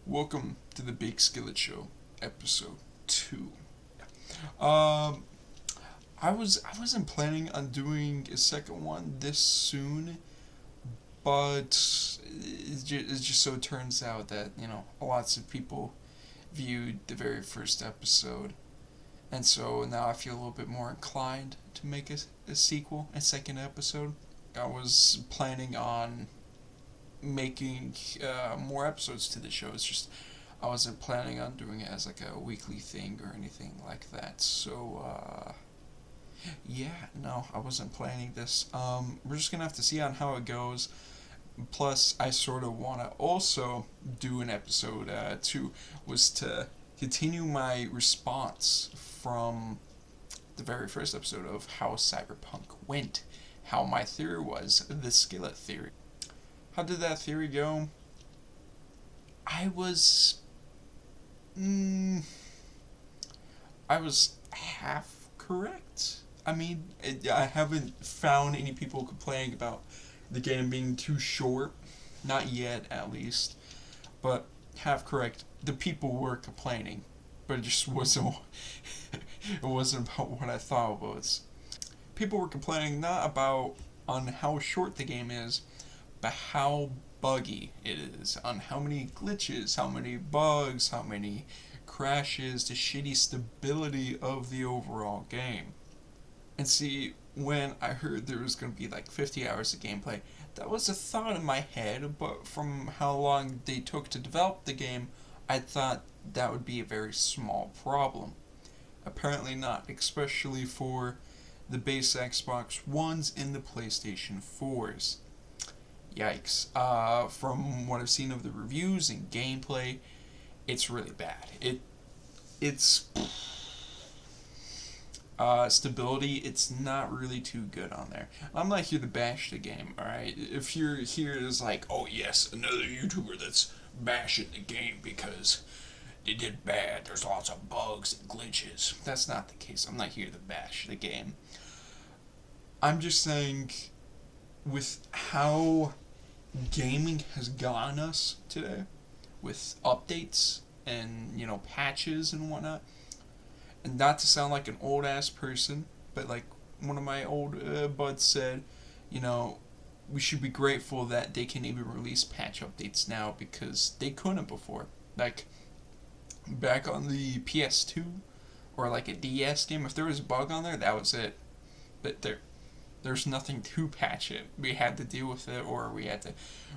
Welcome to the Big Skillet Show, episode 2. Um, I wasn't planning on doing a second one this soon, but it just so turns out that lots of people viewed the very first episode, and so now I feel a little bit more inclined to make a sequel, a second episode. I was planning on making more episodes to the show. It's just I wasn't planning on doing it as like a weekly thing or anything like that. So yeah, no, I wasn't planning this. We're just gonna have to see on how it goes. Plus, I sort of want to also do an episode two, was to continue my response from the very first episode of how Cyberpunk went, how my theory was, the Skillet theory. How did that theory go? I was mm, I was half correct. I mean, I haven't found any people complaining about the game being too short, not yet at least. But half correct. The people were complaining, but it just wasn't. It wasn't about what I thought it was. People were complaining not about on how short the game is, but how buggy it is, on how many glitches, how many bugs, how many crashes, the shitty stability of the overall game. And see, when I heard there was going to be like 50 hours of gameplay, that was a thought in my head, but from how long they took to develop the game, I thought that would be a very small problem. Apparently not, especially for the base Xbox Ones and the PlayStation 4s. Yikes. From what I've seen of the reviews and gameplay, it's really bad. It's stability, it's not really too good on there. I'm not here to bash the game, alright? If you're here as like, oh yes, another YouTuber that's bashing the game because they did bad, there's lots of bugs and glitches. That's not the case. I'm not here to bash the game. I'm just saying, with how gaming has gotten us today, with updates and patches and whatnot, and not to sound like an old ass person, but like one of my old buds said, you know, we should be grateful that they can even release patch updates now because they couldn't before. Like back on the PS2 or like a DS game, if there was a bug on there, that was it. But there's nothing to patch it. We had to deal with it, or we had to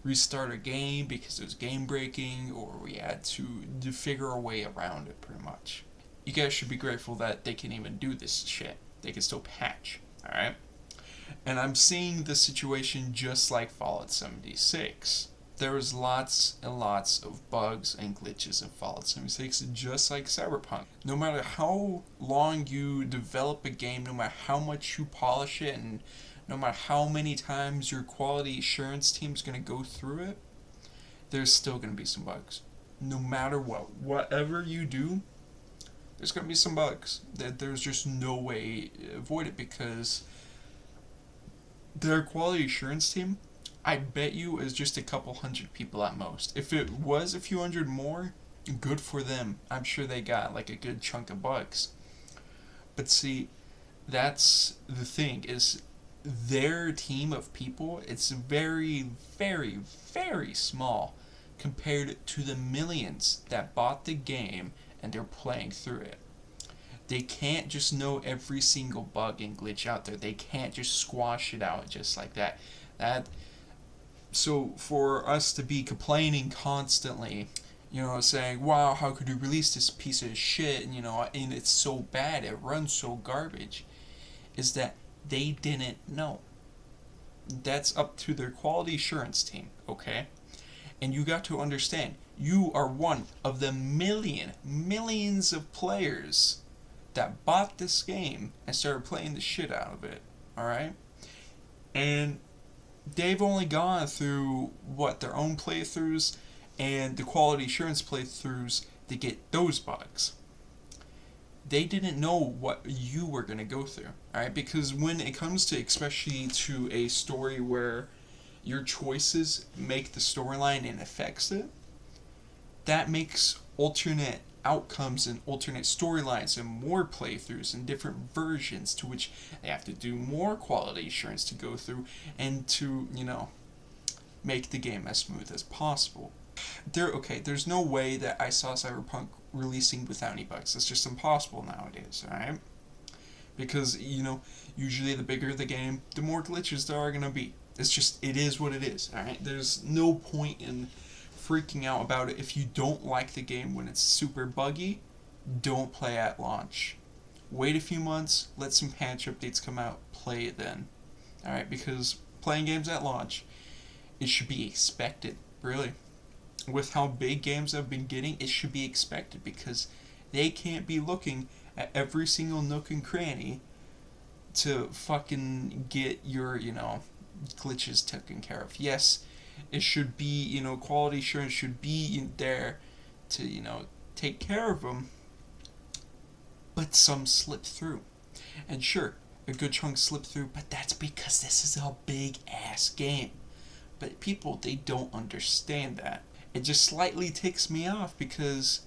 restart a game because it was game breaking, or we had to figure a way around it pretty much. You guys should be grateful that they can even do this shit. They can still patch, alright? And I'm seeing the situation just like Fallout 76. There was lots and lots of bugs and glitches in Fallout 76, just like Cyberpunk. No matter how long you develop a game, no matter how much you polish it, and no matter how many times your quality assurance team is going to go through it, there's still going to be some bugs. No matter what. Whatever you do, there's going to be some bugs. There's just no way to avoid it because their quality assurance team, I bet you, is just a couple hundred people at most. If it was a few hundred more, good for them. I'm sure they got like a good chunk of bugs. But see, that's the thing, is their team of people, it's very, very, very small compared to the millions that bought the game and they're playing through it. They can't just know every single bug and glitch out there. They can't just squash it out just like that. So for us to be complaining constantly, saying, "Wow, how could you release this piece of shit?" and it's so bad, it runs so garbage, is that they didn't know. That's up to their quality assurance team, okay? And you got to understand, you are one of the millions of players that bought this game and started playing the shit out of it, alright? And they've only gone through, their own playthroughs and the quality assurance playthroughs to get those bugs. They didn't know what you were going to go through, alright? Because when it comes to, especially to a story where your choices make the storyline and affects it, that makes alternate outcomes and alternate storylines and more playthroughs and different versions to which they have to do more quality assurance to go through and to, make the game as smooth as possible. There's no way that I saw Cyberpunk releasing without any bugs. It's just impossible nowadays, alright? Because, usually the bigger the game, the more glitches there are going to be. It is what it is, alright? There's no point in freaking out about it. If you don't like the game when it's super buggy, don't play at launch. Wait a few months, let some patch updates come out, play it then. Alright, because playing games at launch, it should be expected, really. With how big games have been getting, it should be expected because they can't be looking at every single nook and cranny to fucking get your, glitches taken care of. Yes, it should be, quality assurance should be in there to, take care of them, but some slip through. And sure, a good chunk slip through, but that's because this is a big ass game. But people, they don't understand that. It just slightly ticks me off because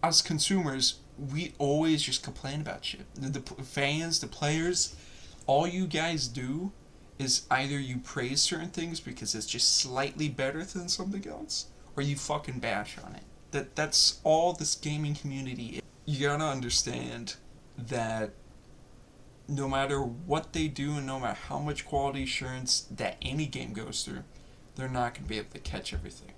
as consumers, we always just complain about shit. The fans, the players, all you guys do is either you praise certain things because it's just slightly better than something else, or you fucking bash on it. That's all this gaming community is. You gotta understand that no matter what they do and no matter how much quality assurance that any game goes through, they're not going to be able to catch everything.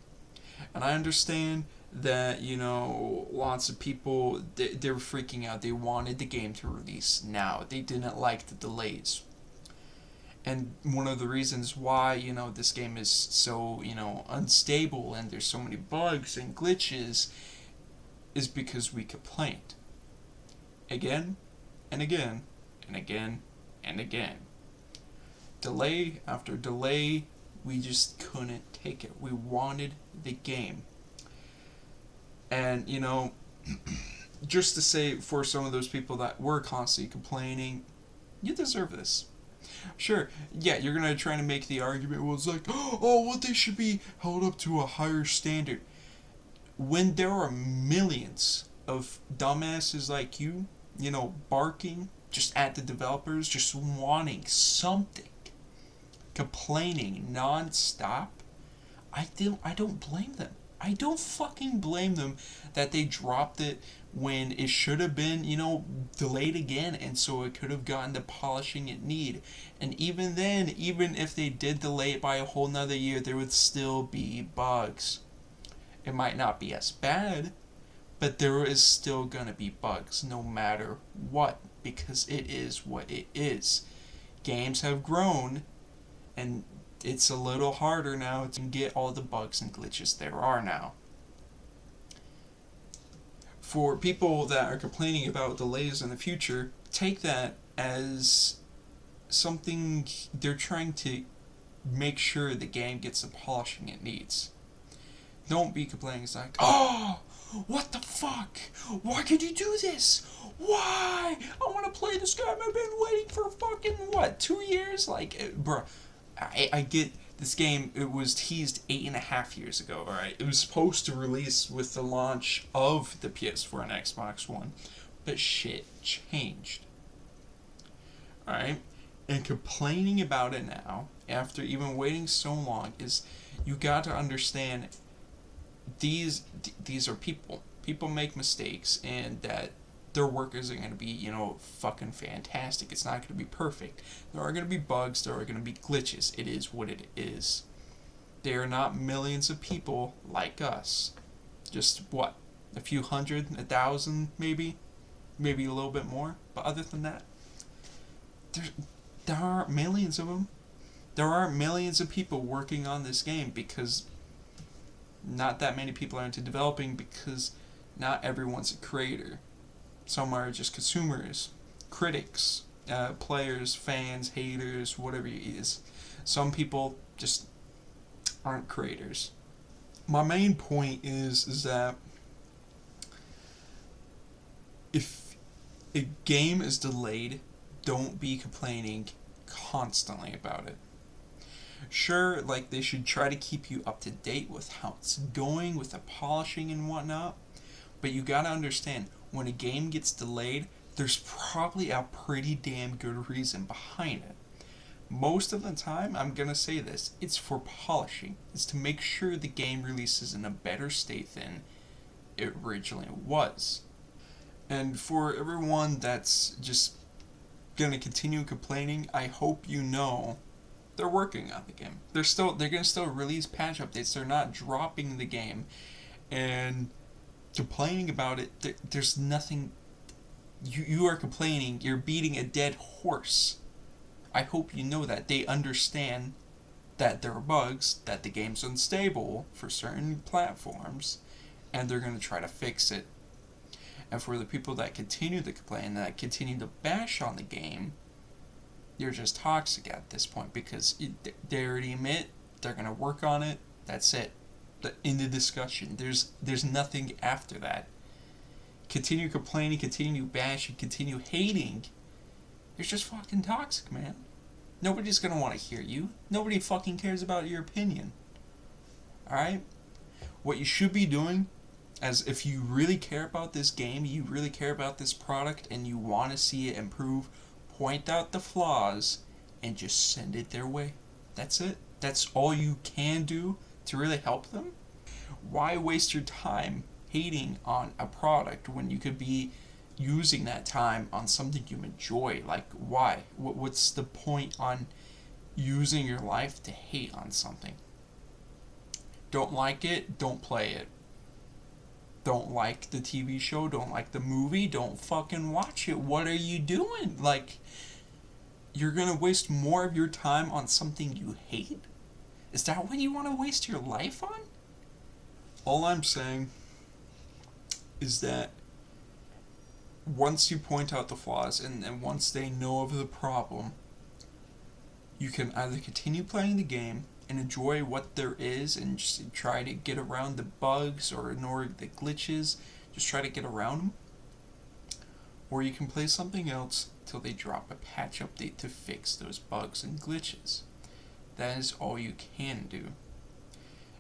And I understand that, lots of people, they were freaking out. They wanted the game to release now. They didn't like the delays. And one of the reasons why, this game is so, unstable and there's so many bugs and glitches is because we complained. Again and again and again and again. Delay after delay, we just couldn't take it. We wanted the game. And, just to say for some of those people that were constantly complaining, you deserve this. Sure, yeah, you're going to try to make the argument, well, it's like, they should be held up to a higher standard. When there are millions of dumbasses like you, barking just at the developers, just wanting something, complaining non-stop, I don't blame them. I don't fucking blame them that they dropped it when it should have been, delayed again, and so it could have gotten the polishing it need. And even then, even if they did delay it by a whole nother year, there would still be bugs. It might not be as bad, but there is still gonna be bugs no matter what, because it is what it is. Games have grown, and it's a little harder now to get all the bugs and glitches there are now. For people that are complaining about delays in the future, take that as something they're trying to make sure the game gets the polishing it needs. Don't be complaining. It's like, what the fuck? Why could you do this? Why? I want to play this game. I've been waiting for fucking, 2 years? Bruh, I get this game, it was teased 8.5 years ago, alright? It was supposed to release with the launch of the PS4 and Xbox One, but shit changed. Alright? And complaining about it now, after even waiting so long, is you got to understand these are people. People make mistakes, and that their work isn't going to be, fucking fantastic. It's not going to be perfect. There are going to be bugs. There are going to be glitches. It is what it is. They are not millions of people like us. Just, a few hundred, 1,000, maybe? Maybe a little bit more. But other than that, there aren't millions of them. There aren't millions of people working on this game because not that many people are into developing, because not everyone's a creator. Some are just consumers, critics, players, fans, haters, whatever it is. Some people just aren't creators. My main point is that if a game is delayed, don't be complaining constantly about it. Sure, like they should try to keep you up to date with how it's going, with the polishing and whatnot, but you gotta understand when a game gets delayed, there's probably a pretty damn good reason behind it. Most of the time, I'm gonna say this, it's for polishing. It's to make sure the game releases in a better state than it originally was. And for everyone that's just gonna continue complaining, I hope you know they're working on the game. They're gonna still release patch updates. They're not dropping the game and complaining about it. There's nothing. You are complaining. You're beating a dead horse. I hope you know that they understand that there are bugs, that the game's unstable for certain platforms, and they're gonna try to fix it. And for the people that continue to complain, that continue to bash on the game, you're just toxic at this point because they already admit they're gonna work on it. That's it. In the discussion, there's nothing after that. Continue complaining, continue bashing, continue hating. You're just fucking toxic, man. Nobody's gonna want to hear you. Nobody fucking cares about your opinion. All right. What you should be doing, as if you really care about this game, you really care about this product, and you want to see it improve, point out the flaws, and just send it their way. That's it. That's all you can do to really help them. Why waste your time hating on a product when you could be using that time on something you enjoy? Like, why? What's the point on using your life to hate on something? Don't like it, don't play it. Don't like the TV show, don't like the movie, don't fucking watch it. What are you doing? Like, you're gonna waste more of your time on something you hate? Is that what you want to waste your life on? All I'm saying is that once you point out the flaws and once they know of the problem, you can either continue playing the game and enjoy what there is and just try to get around the bugs or ignore the glitches, just try to get around them, or you can play something else till they drop a patch update to fix those bugs and glitches. That is all you can do.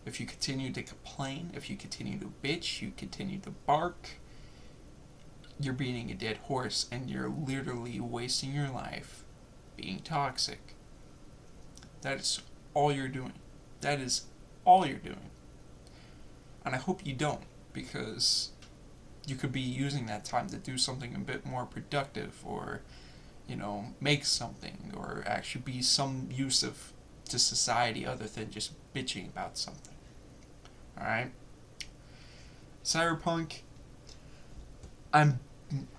If you continue to complain, if you continue to bitch, you continue to bark, you're beating a dead horse and you're literally wasting your life being toxic. That is all you're doing. That is all you're doing. And I hope you don't, because you could be using that time to do something a bit more productive, or, make something, or actually be some use of to society other than just bitching about something. Alright? Cyberpunk, I'm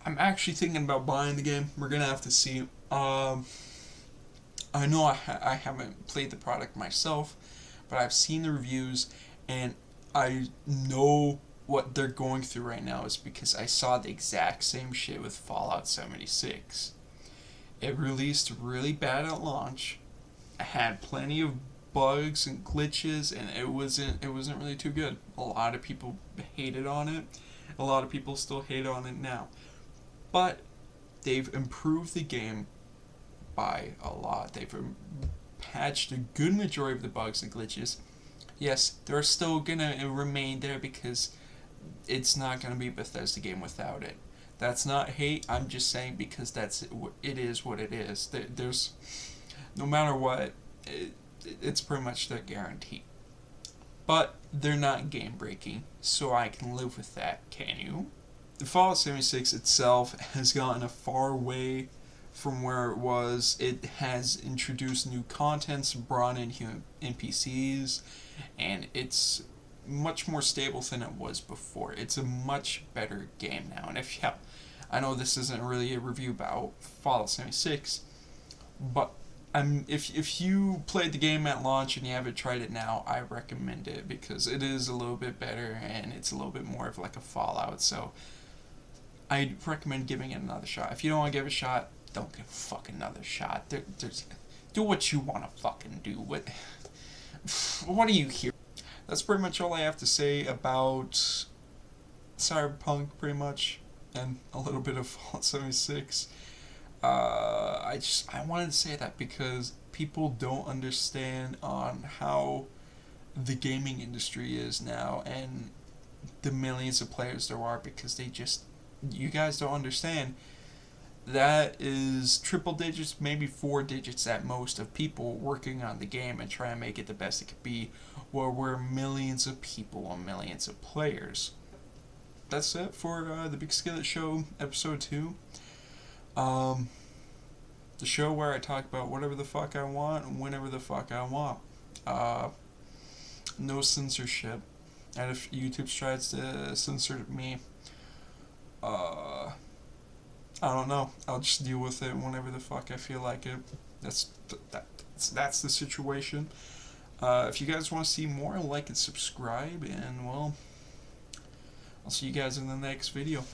actually thinking about buying the game. We're gonna have to see. I know I haven't played the product myself, but I've seen the reviews, and I know what they're going through right now is because I saw the exact same shit with Fallout 76. It released really bad at launch. It had plenty of bugs and glitches, and it wasn't really too good. A lot of people hated on it. A lot of people still hate on it now. But they've improved the game by a lot. They've patched a good majority of the bugs and glitches. Yes, they're still gonna remain there because it's not gonna be a Bethesda game without it. That's not hate. I'm just saying because it is what it is. There's no matter what, it's pretty much their guarantee. But they're not game breaking, so I can live with that. Can you? The Fallout 76 itself has gotten a far way from where it was. It has introduced new contents, brought in human NPCs, and it's much more stable than it was before. It's a much better game now. And I know this isn't really a review about Fallout 76, but if you played the game at launch and you haven't tried it now, I recommend it because it is a little bit better and it's a little bit more of like a Fallout. So I'd recommend giving it another shot. If you don't want to give it a shot, don't give a fucking another shot. Do what you want to fucking do. What are you here? That's pretty much all I have to say about Cyberpunk, pretty much, and a little bit of Fallout 76. I wanted to say that because people don't understand on how the gaming industry is now and the millions of players there are, because you guys don't understand that is triple digits, maybe four digits at most, of people working on the game and trying to make it the best it could be, where we're millions of people and millions of players. That's it for the Big Skillet Show, episode 2. The show where I talk about whatever the fuck I want and whenever the fuck I want. No censorship. And if YouTube tries to censor me, I don't know. I'll just deal with it whenever the fuck I feel like it. That's the situation. If you guys want to see more, like and subscribe, and well, I'll see you guys in the next video.